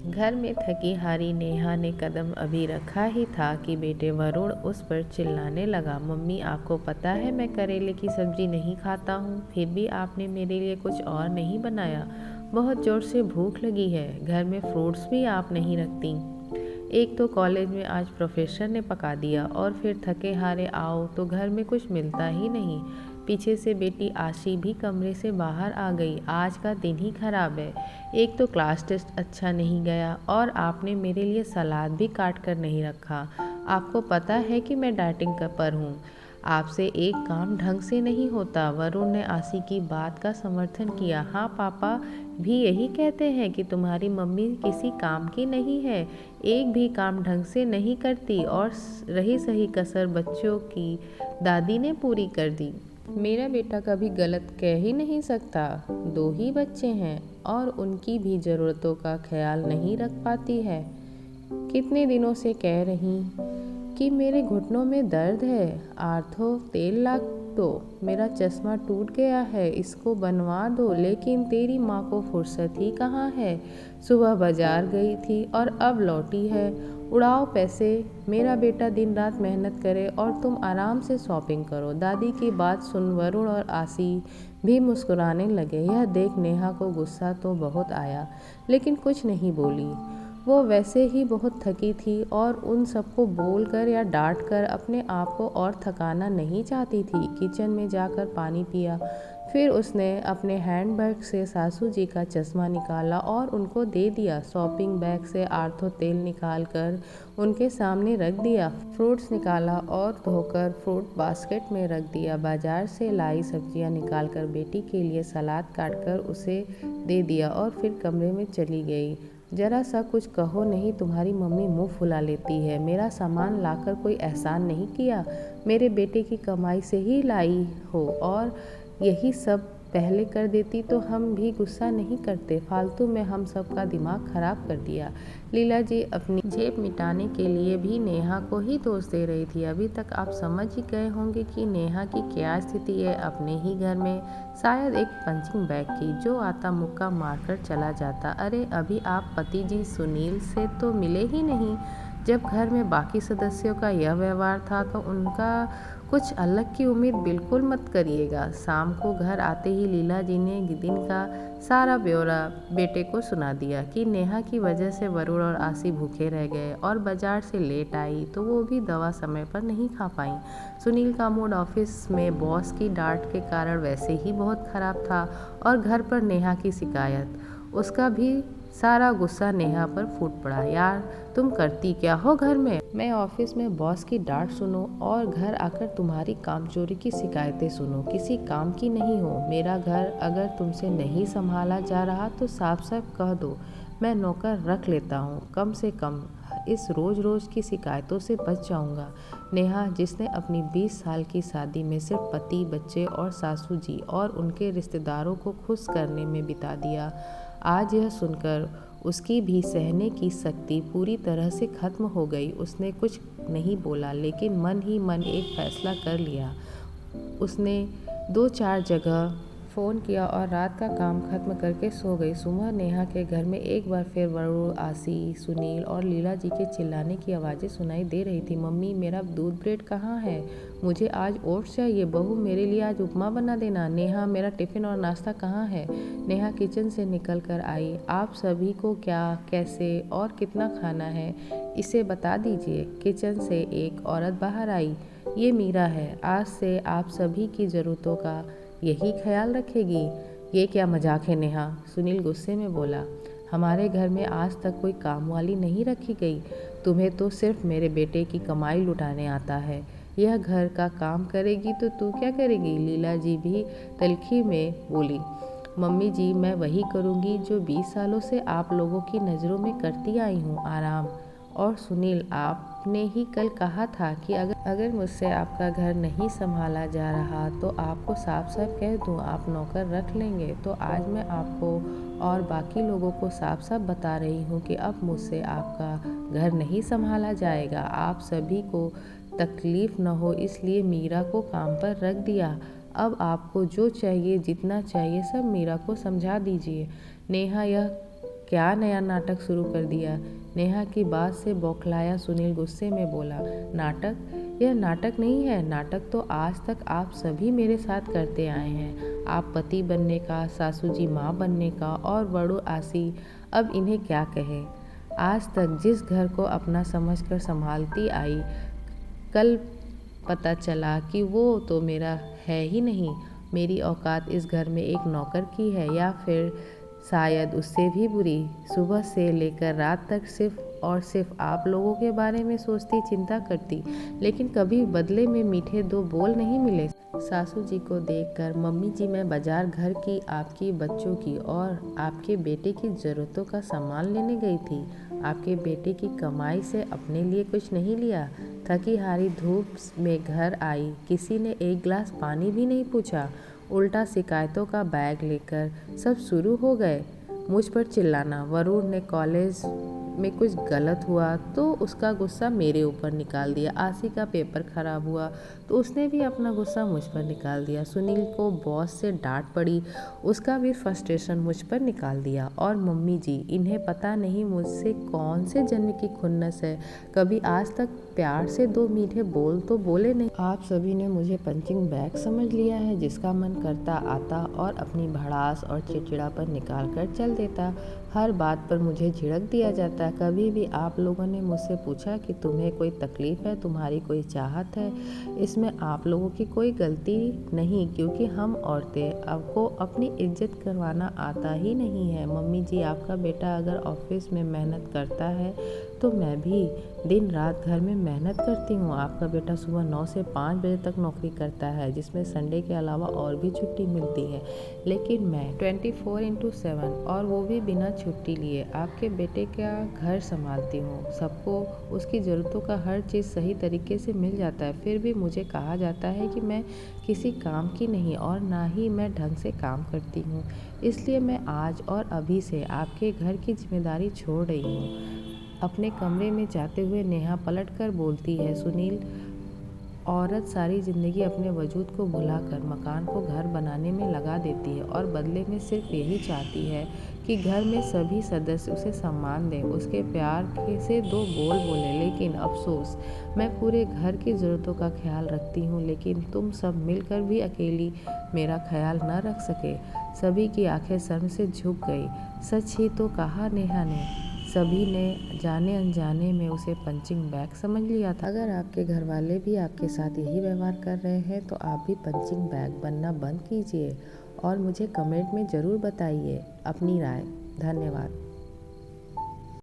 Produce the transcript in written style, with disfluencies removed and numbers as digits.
घर में थकी हारी नेहा ने कदम अभी रखा ही था कि बेटे वरुण उस पर चिल्लाने लगा। मम्मी, आपको पता है मैं करेले की सब्जी नहीं खाता हूँ, फिर भी आपने मेरे लिए कुछ और नहीं बनाया। बहुत ज़ोर से भूख लगी है। घर में फ्रूट्स भी आप नहीं रखती। एक तो कॉलेज में आज प्रोफेसर ने पका दिया और फिर थके हारे आओ तो घर में कुछ मिलता ही नहीं। पीछे से बेटी आशी भी कमरे से बाहर आ गई। आज का दिन ही खराब है। एक तो क्लास टेस्ट अच्छा नहीं गया और आपने मेरे लिए सलाद भी काट कर नहीं रखा। आपको पता है कि मैं डाइटिंग पर हूँ। आपसे एक काम ढंग से नहीं होता। वरुण ने आशी की बात का समर्थन किया। हाँ, पापा भी यही कहते हैं कि तुम्हारी मम्मी किसी काम की नहीं है, एक भी काम ढंग से नहीं करती और रही सही कसर बच्चों की दादी ने पूरी कर दी। मेरा बेटा कभी गलत कह ही नहीं सकता। दो ही बच्चे हैं और उनकी भी ज़रूरतों का ख्याल नहीं रख पाती है। कितने दिनों से कह रही कि मेरे घुटनों में दर्द है, आर्थो तेल ला दो। मेरा चश्मा टूट गया है, इसको बनवा दो, लेकिन तेरी माँ को फुर्सत ही कहाँ है। सुबह बाजार गई थी और अब लौटी है। उड़ाओ पैसे। मेरा बेटा दिन रात मेहनत करे और तुम आराम से शॉपिंग करो। दादी की बात सुन वरुण और आशी भी मुस्कुराने लगे। यह देख नेहा को गुस्सा तो बहुत आया, लेकिन कुछ नहीं बोली। वो वैसे ही बहुत थकी थी और उन सबको बोलकर या डांटकर अपने आप को और थकाना नहीं चाहती थी। किचन में जाकर पानी पिया, फिर उसने अपने हैंडबैग से सासू जी का चश्मा निकाला और उनको दे दिया। शॉपिंग बैग से आर्थो तेल निकाल कर उनके सामने रख दिया। फ्रूट्स निकाला और धोकर फ्रूट बास्केट में रख दिया। बाजार से लाई सब्जियां निकाल कर बेटी के लिए सलाद काटकर उसे दे दिया और फिर कमरे में चली गई। जरा सा कुछ कहो नहीं, तुम्हारी मम्मी मुंह फुला लेती है। मेरा सामान लाकर कोई एहसान नहीं किया, मेरे बेटे की कमाई से ही लाई हो, और यही सब पहले कर देती तो हम भी गुस्सा नहीं करते। फालतू में हम सब का दिमाग खराब कर दिया। लीला जी अपनी जेब मिटाने के लिए भी नेहा को ही दोष दे रही थी। अभी तक आप समझ ही गए होंगे कि नेहा की क्या स्थिति है। अपने ही घर में शायद एक पंचिंग बैग की, जो आता मुक्का मारकर चला जाता। अरे अभी आप पति जी सुनील से तो मिले ही नहीं। जब घर में बाकी सदस्यों का यह व्यवहार था तो उनका कुछ अलग की उम्मीद बिल्कुल मत करिएगा। शाम को घर आते ही लीला जी ने दिन का सारा ब्यौरा बेटे को सुना दिया कि नेहा की वजह से वरुण और आशी भूखे रह गए और बाजार से लेट आई तो वो भी दवा समय पर नहीं खा पाई। सुनील का मूड ऑफिस में बॉस की डांट के कारण वैसे ही बहुत खराब था और घर पर नेहा की शिकायत, उसका भी सारा गुस्सा नेहा पर फूट पड़ा। यार, तुम करती क्या हो घर में? मैं ऑफिस में बॉस की डांट सुनूं और घर आकर तुम्हारी कामचोरी की शिकायतें सुनूं। किसी काम की नहीं हो। मेरा घर अगर तुमसे नहीं संभाला जा रहा तो साफ साफ कह दो, मैं नौकर रख लेता हूँ। कम से कम इस रोज़ रोज़ की शिकायतों से बच जाऊंगा। नेहा, जिसने अपनी 20 साल की शादी में सिर्फ पति, बच्चे और सासू जी और उनके रिश्तेदारों को खुश करने में बिता दिया, आज यह सुनकर उसकी भी सहने की शक्ति पूरी तरह से खत्म हो गई। उसने कुछ नहीं बोला, लेकिन मन ही मन एक फैसला कर लिया। उसने 2-4 जगह फ़ोन किया और रात का काम खत्म करके सो गई। सुबह नेहा के घर में एक बार फिर वरुण, आशी, सुनील और लीला जी के चिल्लाने की आवाज़ें सुनाई दे रही थी। मम्मी, मेरा दूध ब्रेड कहाँ है? मुझे आज ओट्स चाहिए। बहू, मेरे लिए आज उपमा बना देना। नेहा, मेरा टिफ़िन और नाश्ता कहाँ है? नेहा किचन से निकल कर आई। आप सभी को क्या, कैसे और कितना खाना है, इसे बता दीजिए। किचन से एक औरत बाहर आई। ये मीरा है, आज से आप सभी की ज़रूरतों का यही ख्याल रखेगी। ये क्या मजाक है नेहा? सुनील गुस्से में बोला। हमारे घर में आज तक कोई काम वाली नहीं रखी गई। तुम्हें तो सिर्फ मेरे बेटे की कमाई लुटाने आता है। यह घर का काम करेगी तो तू क्या करेगी? लीला जी भी तल्खी में बोली। मम्मी जी, मैं वही करूँगी जो 20 सालों से आप लोगों की नज़रों में करती आई हूँ, आराम। और सुनील, आपने ही कल कहा था कि अगर मुझसे आपका घर नहीं संभाला जा रहा तो आपको साफ साफ कह दूं, आप नौकर रख लेंगे। तो आज मैं आपको और बाकी लोगों को साफ साफ बता रही हूँ कि अब मुझसे आपका घर नहीं संभाला जाएगा। आप सभी को तकलीफ़ न हो इसलिए मीरा को काम पर रख दिया। अब आपको जो चाहिए, जितना चाहिए, सब मीरा को समझा दीजिए। नेहा यह क्या नया नाटक शुरू कर दिया? नेहा की बात से बौखलाया सुनील गुस्से में बोला, नाटक? यह नाटक नहीं है। नाटक तो आज तक आप सभी मेरे साथ करते आए हैं। आप पति बनने का, सासू जी माँ बनने का और बड़ू आसी, अब इन्हें क्या कहे। आज तक जिस घर को अपना समझकर संभालती आई, कल पता चला कि वो तो मेरा है ही नहीं। मेरी औकात इस घर में एक नौकर की है, या फिर शायद उससे भी बुरी। सुबह से लेकर रात तक सिर्फ और सिर्फ आप लोगों के बारे में सोचती, चिंता करती, लेकिन कभी बदले में मीठे दो बोल नहीं मिले। सासू जी को देखकर मम्मी जी, मैं बाजार घर की, आपकी, बच्चों की और आपके बेटे की ज़रूरतों का सामान लेने गई थी। आपके बेटे की कमाई से अपने लिए कुछ नहीं लिया। थकी हारी धूप में घर आई, किसी ने एक गिलास पानी भी नहीं पूछा। उल्टा शिकायतों का बैग लेकर सब शुरू हो गए। मुझ पर चिल्लाना। वरुण ने कॉलेज में कुछ गलत हुआ तो उसका गुस्सा मेरे ऊपर निकाल दिया। आशी का पेपर खराब हुआ तो उसने भी अपना गुस्सा मुझ पर निकाल दिया। सुनील को बॉस से डांट पड़ी, उसका भी फ्रस्ट्रेशन मुझ पर निकाल दिया। और मम्मी जी, इन्हें पता नहीं मुझसे कौन से जन्म की खुन्नस है, कभी आज तक प्यार से दो मीठे बोल तो बोले नहीं। आप सभी ने मुझे पंचिंग बैग समझ लिया है, जिसका मन करता आता और अपनी भड़ास और चिड़चिड़ापन निकाल कर चल देता। हर बात पर मुझे झिड़क दिया जाता। कभी भी आप लोगों ने मुझसे पूछा कि तुम्हें कोई तकलीफ़ है, तुम्हारी कोई चाहत है? इसमें आप लोगों की कोई गलती नहीं, क्योंकि हम औरतें आपको अपनी इज्जत करवाना आता ही नहीं है। मम्मी जी, आपका बेटा अगर ऑफिस में मेहनत करता है तो मैं भी दिन रात घर में मेहनत करती हूँ। आपका बेटा सुबह 9 से 5 बजे तक नौकरी करता है, जिसमें संडे के अलावा और भी छुट्टी मिलती है, लेकिन मैं 24/7 और वो भी बिना छुट्टी लिए आपके बेटे का घर संभालती हूँ। सबको उसकी ज़रूरतों का हर चीज़ सही तरीके से मिल जाता है, फिर भी मुझे कहा जाता है कि मैं किसी काम की नहीं और ना ही मैं ढंग से काम करती हूँ। इसलिए मैं आज और अभी से आपके घर की जिम्मेदारी छोड़ रही हूँ। अपने कमरे में जाते हुए नेहा पलटकर बोलती है, सुनील, औरत सारी ज़िंदगी अपने वजूद को भुलाकर मकान को घर बनाने में लगा देती है और बदले में सिर्फ यही चाहती है कि घर में सभी सदस्य उसे सम्मान दें, उसके प्यार से दो बोल बोले। लेकिन अफसोस, मैं पूरे घर की ज़रूरतों का ख्याल रखती हूँ, लेकिन तुम सब मिलकर भी अकेली मेरा ख्याल न रख सके। सभी की आंखें शर्म से झुक गई। सच ही तो कहा नेहा ने। सभी ने जाने अनजाने में उसे पंचिंग बैग समझ लिया था। अगर आपके घर वाले भी आपके साथ यही व्यवहार कर रहे हैं तो आप भी पंचिंग बैग बनना बंद कीजिए और मुझे कमेंट में ज़रूर बताइए अपनी राय। धन्यवाद।